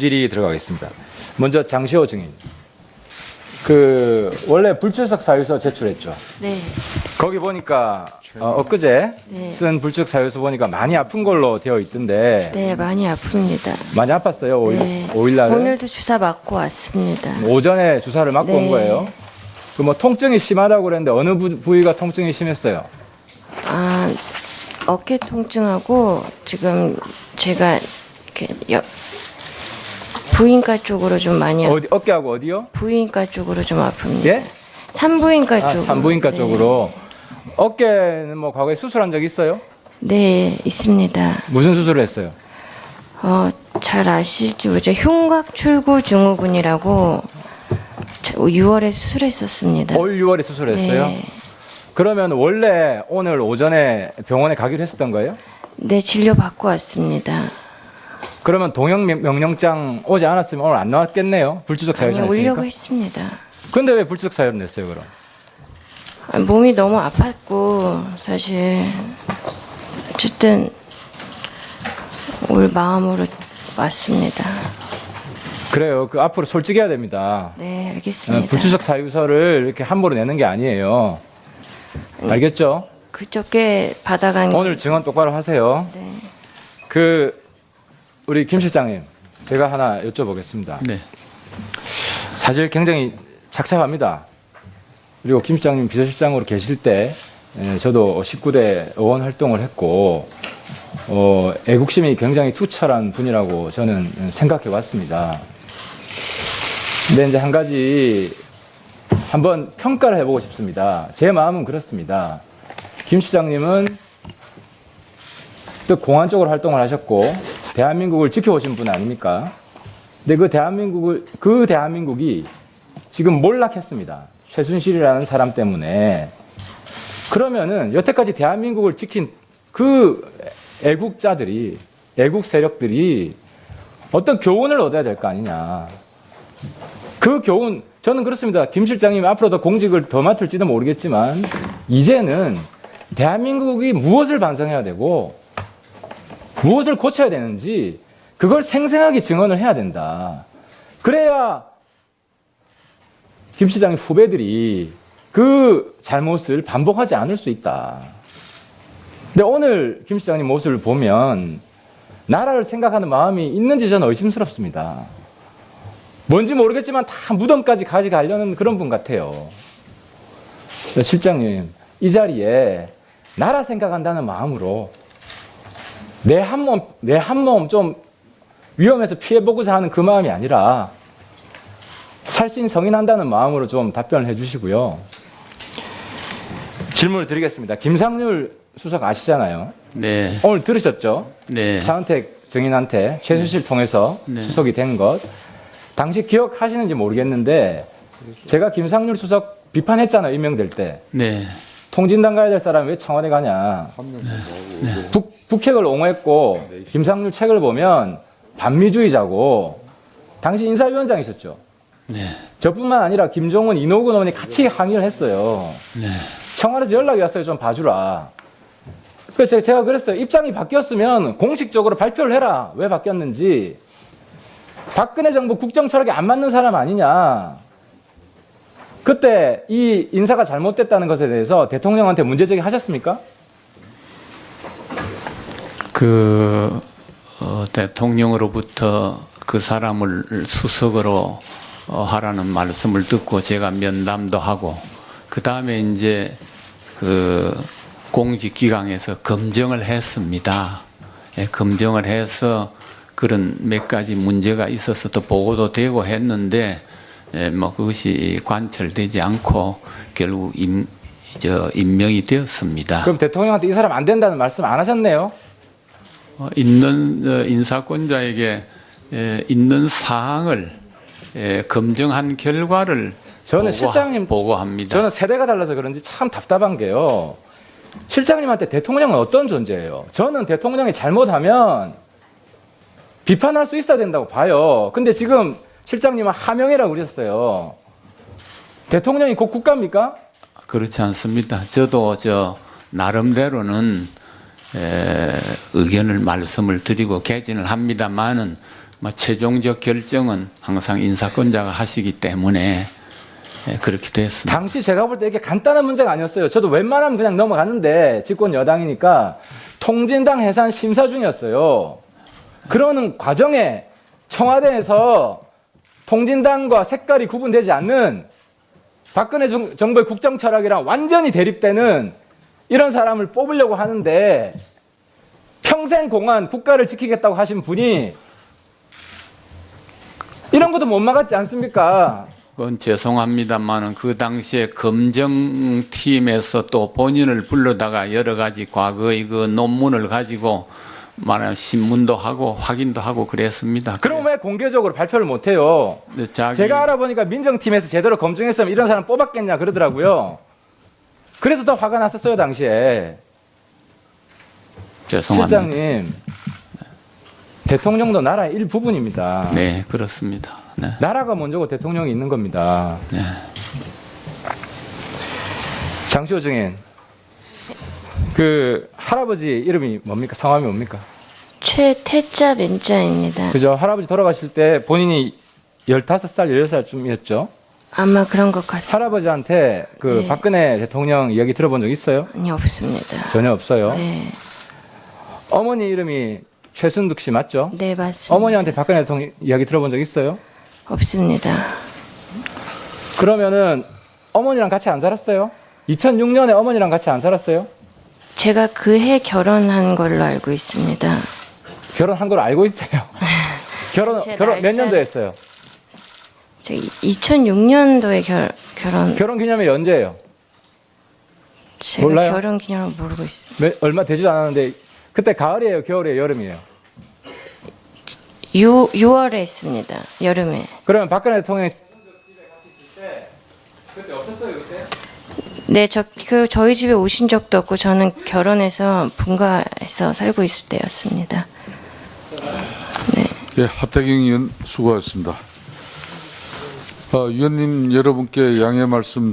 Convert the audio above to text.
질의 들어가겠습니다. 먼저 장시호 증인. 원래 불출석 사유서 제출했죠. 네. 거기 보니까 엊그제 네. 쓴 불출석 사유서 보니까 많이 아픈 걸로 되어 있던데 네, 많이 아픕니다. 많이 아팠어요. 네. 5일 날에 오늘도 주사 맞고 왔습니다. 오전에 주사를 맞고 네. 온 거예요. 그 뭐 통증이 심하다고 그랬는데 어느 부위가 통증이 심했어요? 아, 어깨 통증하고 지금 제가 이렇게 부인과 쪽으로 좀 많이 어디 어깨하고 어디요? 부인과 쪽으로 좀 아픕니다. 예? 산부인과 아, 쪽으로. 산부인과 네. 쪽으로. 어깨는 뭐 과거에 수술한 적 있어요? 네, 있습니다. 무슨 수술을 했어요? 잘 아실지 모르죠. 흉곽 출구 증후군이라고 6월에 수술했었습니다. 올 6월에 수술했어요? 네. 그러면 원래 오늘 오전에 병원에 가기로 했었던 거예요? 네, 진료 받고 왔습니다. 그러면 동행 명령장 오지 않았으면 오늘 안 나왔겠네요? 불출석 사유 아니, 냈으니까. 오려고 했습니다. 근데 왜 불출석 사유를 냈어요, 그럼? 몸이 너무 아팠고 사실 어쨌든 올 마음으로 왔습니다. 그래요. 앞으로 솔직해야 됩니다. 네, 알겠습니다. 불출석 사유서를 이렇게 함부로 내는 게 아니에요. 알겠죠? 그저께 받아간 게- 오늘 증언 똑바로 하세요. 네. 우리 김 실장님, 제가 하나 여쭤보겠습니다. 네. 사실 굉장히 착잡합니다. 그리고 김 실장님 비서실장으로 계실 때 저도 19대 의원 활동을 했고 애국심이 굉장히 투철한 분이라고 저는 생각해 왔습니다. 근데 이제 한 가지 한번 평가를 해보고 싶습니다. 제 마음은 그렇습니다. 김 실장님은 또 공안 쪽으로 활동을 하셨고 대한민국을 지켜오신 분 아닙니까? 근데 그 대한민국이 지금 몰락했습니다. 최순실이라는 사람 때문에. 그러면은 여태까지 대한민국을 지킨 그 애국자들이, 애국 세력들이 어떤 교훈을 얻어야 될 거 아니냐. 그 교훈, 저는 그렇습니다. 김 실장님이 앞으로 더 공직을 더 맡을지도 모르겠지만, 이제는 대한민국이 무엇을 반성해야 되고, 무엇을 고쳐야 되는지, 그걸 생생하게 증언을 해야 된다. 그래야 김 시장의 후배들이 그 잘못을 반복하지 않을 수 있다. 근데 오늘 김 시장님 모습을 보면 나라를 생각하는 마음이 있는지 저는 의심스럽습니다. 뭔지 모르겠지만 다 무덤까지 가져가려는 그런 분 같아요. 실장님, 이 자리에 나라 생각한다는 마음으로 내 한 몸 좀 위험해서 피해보고자 하는 그 마음이 아니라 살신성인한다는 마음으로 좀 답변을 해주시고요. 질문을 드리겠습니다. 김상률 수석 아시잖아요. 네. 오늘 들으셨죠? 네. 차은택 증인한테 최순실 통해서 네. 수석이 된 것. 당시 기억하시는지 모르겠는데 제가 김상률 수석 비판했잖아요. 임명될 때. 네. 통진당 가야 될 사람이 왜 청와대 가냐. 북핵을 옹호했고 김상률 책을 보면 반미주의자고 당시 인사위원장이셨죠. 네. 저뿐만 아니라 김종은, 이노근 의원이 같이 항의를 했어요. 네. 청와대에서 연락이 왔어요. 좀 봐주라. 그래서 제가 그랬어요. 입장이 바뀌었으면 공식적으로 발표를 해라. 왜 바뀌었는지. 박근혜 정부 국정 철학에 안 맞는 사람 아니냐. 그때 이 인사가 잘못됐다는 것에 대해서 대통령한테 문제제기 하셨습니까? 대통령으로부터 그 사람을 수석으로 하라는 말씀을 듣고 제가 면담도 하고 그 다음에 이제 그 공직기강에서 검증을 했습니다. 예, 검증을 해서 그런 몇 가지 문제가 있어서 또 보고도 되고 했는데 뭐 그것이 관철되지 않고 결국 임명이 되었습니다. 그럼 대통령한테 이 사람 안 된다는 말씀 안 하셨네요? 있는 인사권자에게 있는 사항을 검증한 결과를 저는 실장님 보고합니다. 저는 세대가 달라서 그런지 참 답답한 게요. 실장님한테 대통령은 어떤 존재예요? 저는 대통령이 잘못하면 비판할 수 있어야 된다고 봐요. 근데 지금 실장님은 하명이라고 그러셨어요. 대통령이 곧 국가입니까? 그렇지 않습니다. 저도 나름대로는 의견을 말씀을 드리고 개진을 합니다만은 최종적 결정은 항상 인사권자가 하시기 때문에 그렇게 됐습니다. 당시 제가 볼 때 이게 간단한 문제가 아니었어요. 저도 웬만하면 그냥 넘어갔는데 집권 여당이니까 통진당 해산 심사 중이었어요. 그러는 과정에 청와대에서 통진당과 색깔이 구분되지 않는 박근혜 정부의 국정 철학이랑 완전히 대립되는 이런 사람을 뽑으려고 하는데 평생 공안 국가를 지키겠다고 하신 분이 이런 것도 못 막았지 않습니까? 그건 죄송합니다만은 그 당시에 검정팀에서 또 본인을 불러다가 여러 가지 과거의 그 논문을 가지고 말하면 신문도 하고 확인도 하고 그랬습니다. 그럼 왜 공개적으로 발표를 못 해요? 제가 알아보니까 민정팀에서 제대로 검증했으면 이런 사람 뽑았겠냐 그러더라고요. 그래서 더 화가 났었어요, 당시에. 죄송합니다. 실장님, 대통령도 나라의 일부분입니다. 네, 그렇습니다. 네. 나라가 먼저고 대통령이 있는 겁니다. 네. 장시호 증인, 그 할아버지 이름이 뭡니까? 성함이 뭡니까? 최태자 맨자입니다. 그죠? 할아버지 돌아가실 때 본인이 15살, 16살쯤이었죠? 아마 그런 것 같습니다. 할아버지한테 그 네. 박근혜 대통령 이야기 들어본 적 있어요? 아니, 없습니다. 전혀 없어요. 네, 어머니 이름이 최순득 씨 맞죠? 네 맞습니다. 어머니한테 박근혜 대통령 이야기 들어본 적 있어요? 없습니다. 그러면은 어머니랑 같이 안 살았어요? 2006년에 어머니랑 같이 안 살았어요? 제가 그 해 결혼한 걸로 알고 있습니다. 결혼한 걸 알고 있어요. 결혼 제 몇 날짜- 년도에 했어요? 제가 2006년도에 결혼. 결혼 기념일이 언제예요? 제가 몰라요? 결혼 기념을 모르고 있어요. 얼마 되지도 않았는데 그때 가을이에요, 겨울이에요, 여름이에요? 6월에 했습니다. 여름에. 그러면 박근혜 대통령이 그때 없었어요, 그때? 네, 저희 집에 오신 적도 없고 저는 결혼해서 분가해서 살고 있을 때였습니다. 예, 하태경 의원 수고하셨습니다. 위원님 여러분께 양해 말씀